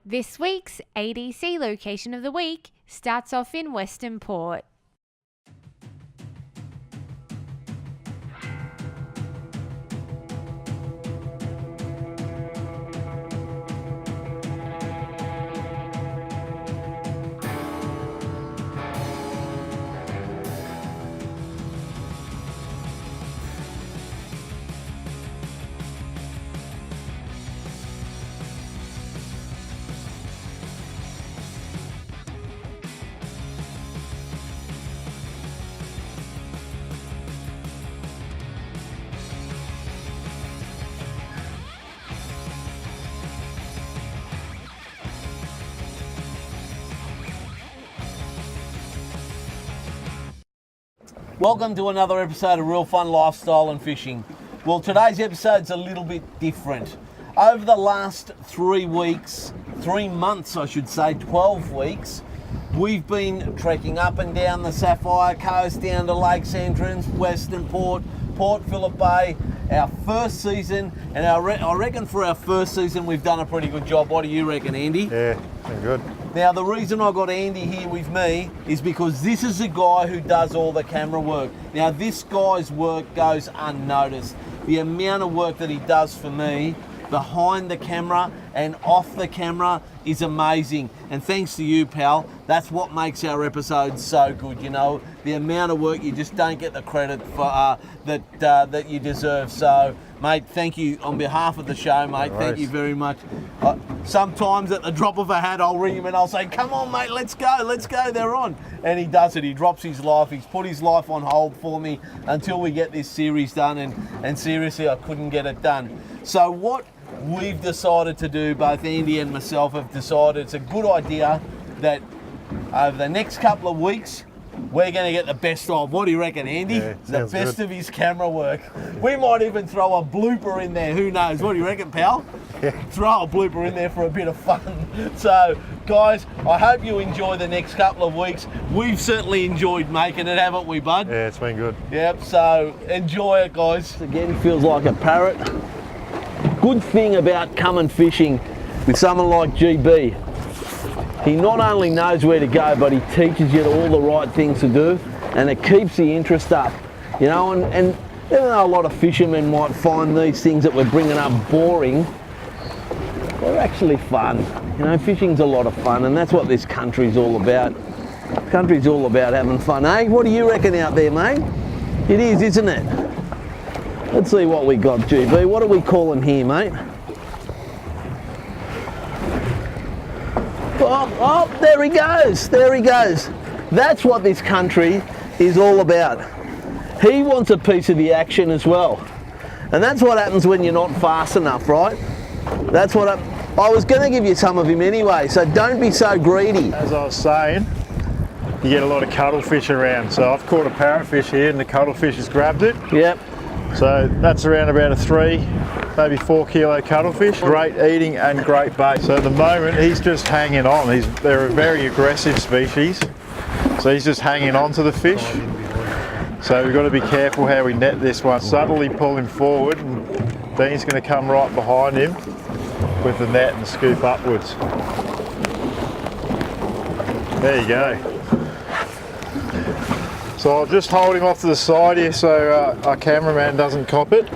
This week's ADC location of the week starts off in Western Port. Welcome to another episode of Real Fun Lifestyle and Fishing. Well, today's episode's a little bit different. Over the last 3 months, I should say, 12 weeks, we've been trekking up and down the Sapphire Coast, down to Lakes Entrance, Western Port, Port Phillip Bay, our first season, and I reckon for our first season we've done a pretty good job. What do you reckon, Andy? Yeah, been good. Now, the reason I got Andy here with me is because this is a guy who does all the camera work. Now, this guy's work goes unnoticed. The amount of work that he does for me behind the camera and off the camera is amazing. And thanks to you, pal, that's what makes our episodes so good. You know, the amount of work, you just don't get the credit for that you deserve. So, mate, thank you on behalf of the show, mate. No thank you very much. Sometimes at the drop of a hat, I'll ring him and I'll say, come on, mate, let's go, they're on. And he does it. He drops his life. He's put his life on hold for me until we get this series done. And seriously, I couldn't get it done. So what we've decided to do, both Andy and myself have decided it's a good idea that over the next couple of weeks, we're going to get the best of, what do you reckon, Andy? Yeah, the best good. of his camera work. We might even throw a blooper in there, who knows? What do you reckon, pal? Yeah. Throw a blooper in there for a bit of fun. So, guys, I hope you enjoy the next couple of weeks. We've certainly enjoyed making it, haven't we, bud? Yeah, it's been good. Yep, so enjoy it, guys. Again, feels like a parrot. Good thing about coming fishing with someone like GB, he not only knows where to go, but he teaches you all the right things to do, and it keeps the interest up, you know, and even though a lot of fishermen might find these things that we're bringing up boring, they're actually fun. You know, fishing's a lot of fun, and that's what this country's all about. This country's all about having fun, eh? What do you reckon out there, mate? It is, isn't it? Let's see what we got, GB. What are we calling here, mate? Oh, there he goes, there he goes. That's what this country is all about. He wants a piece of the action as well. And that's what happens when you're not fast enough, right? That's what I was going to give you some of him anyway, so don't be so greedy. As I was saying, you get a lot of cuttlefish around. So I've caught a parrotfish here and the cuttlefish has grabbed it. Yep. So that's around about a 3, maybe 4 kilo cuttlefish. Great eating and great bait. So at the moment he's just hanging on. They're a very aggressive species. So he's just hanging on to the fish. So we've got to be careful how we net this one. Subtly pull him forward, and then he's going to come right behind him with the net and scoop upwards. There you go. So I'll just hold him off to the side here so our cameraman doesn't cop it.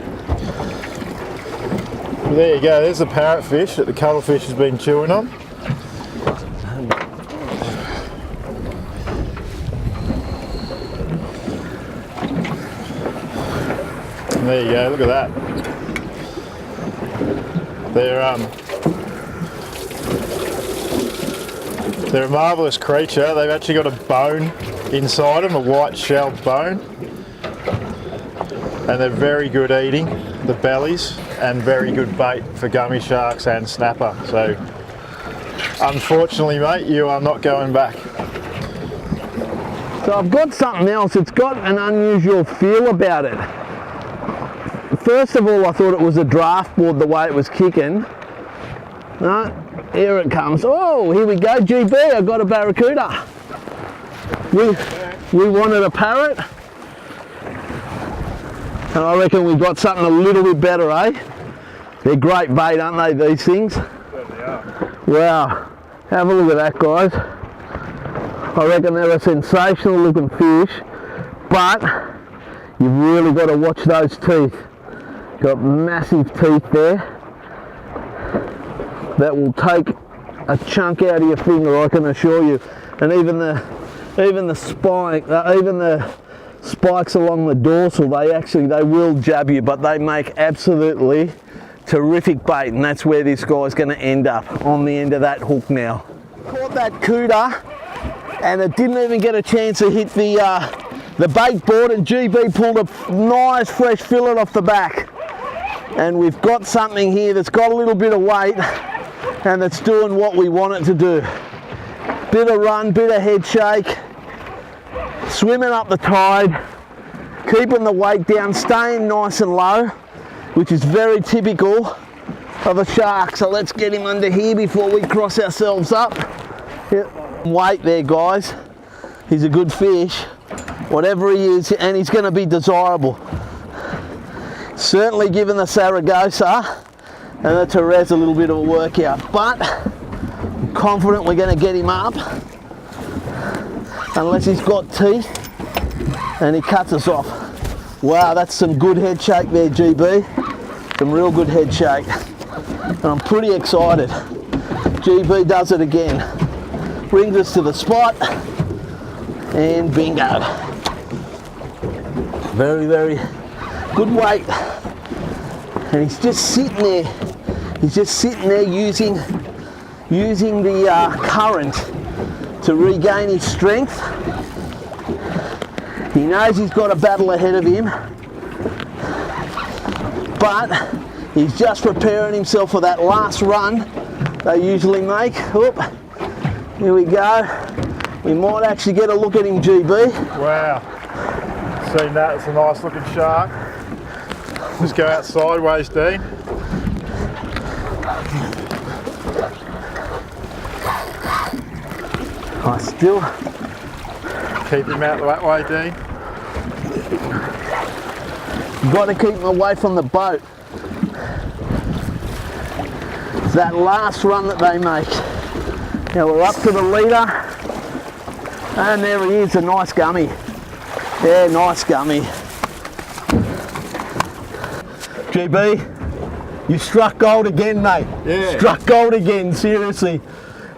There you go, there's the parrotfish that the cuttlefish has been chewing on. And there you go, look at that. They're a marvellous creature. They've actually got a bone inside them, a white shelled bone. And they're very good eating, the bellies, and very good bait for gummy sharks and snapper. So, unfortunately, mate, you are not going back. So I've got something else. It's got an unusual feel about it. First of all, I thought it was a draft board the way it was kicking. No, here it comes. Oh, here we go, GB, I got a barracuda. We wanted a parrot. And I reckon we've got something a little bit better, eh? They're great bait, aren't they, these things? There they are. Wow, have a look at that, guys. I reckon they're a sensational looking fish, but you've really got to watch those teeth. Got massive teeth there that will take a chunk out of your finger, I can assure you. And even the spikes along the dorsal, they will jab you, but they make absolutely terrific bait, and that's where this guy's going to end up, on the end of that hook now. Caught that cooter, and it didn't even get a chance to hit the bait board, and GB pulled a nice fresh fillet off the back. And we've got something here that's got a little bit of weight, and it's doing what we want it to do. Bit of run, bit of head shake, swimming up the tide, keeping the weight down, staying nice and low, which is very typical of a shark. So let's get him under here before we cross ourselves up. Yep. Weight there, guys. He's a good fish, whatever he is, and he's going to be desirable. Certainly given the Saragossa and the Torres a little bit of a workout, but I'm confident we're going to get him up, unless he's got teeth and he cuts us off. Wow, that's some good head shake there, GB. Some real good head shake. And I'm pretty excited. GB does it again. Brings us to the spot, and bingo. Very, very good weight. And he's just sitting there. He's just sitting there using the current to regain his strength. He knows he's got a battle ahead of him, but he's just preparing himself for that last run they usually make. Oop, here we go. We might actually get a look at him, GB. Wow, seen that, it's a nice looking shark. Just go out sideways, Dean. Nice still. Keep him out that way, Dean. You've got to keep him away from the boat. It's that last run that they make. Now we're up to the leader, and there he is, a nice gummy. Yeah, nice gummy. GB, you struck gold again, mate. Yeah. Struck gold again, seriously.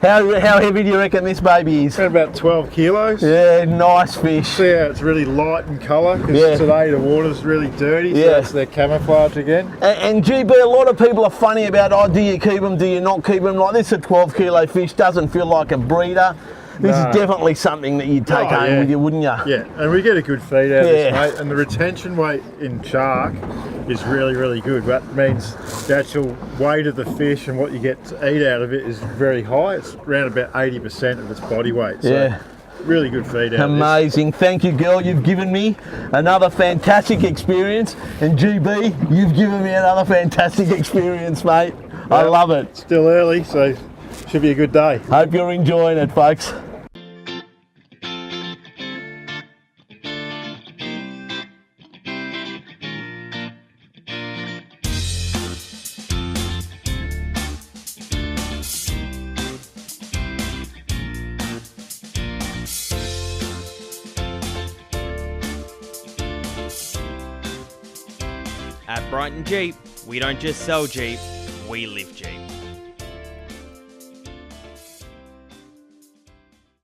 How heavy do you reckon this baby is? About 12 kilos. Yeah, nice fish. See how it's really light in colour, because Yeah. today the water's really dirty, so Yeah. it's their camouflage again. And GB, a lot of people are funny about, oh, do you keep them, do you not keep them? Like, this is a 12 kilo fish, doesn't feel like a breeder. This No. is definitely something that you'd take home with you, wouldn't you? Yeah, and we get a good feed out of this, Yeah. mate, and the retention weight in shark is really, really good. That means the actual weight of the fish and what you get to eat out of it is very high. It's around about 80% of its body weight. So Yeah. really good feed out of this. Amazing. Thank you, girl. You've given me another fantastic experience. And GB, you've given me another fantastic experience, mate. I love it. Still early, so should be a good day. Hope you're enjoying it, folks. At Brighton Jeep, we don't just sell Jeep, we live Jeep.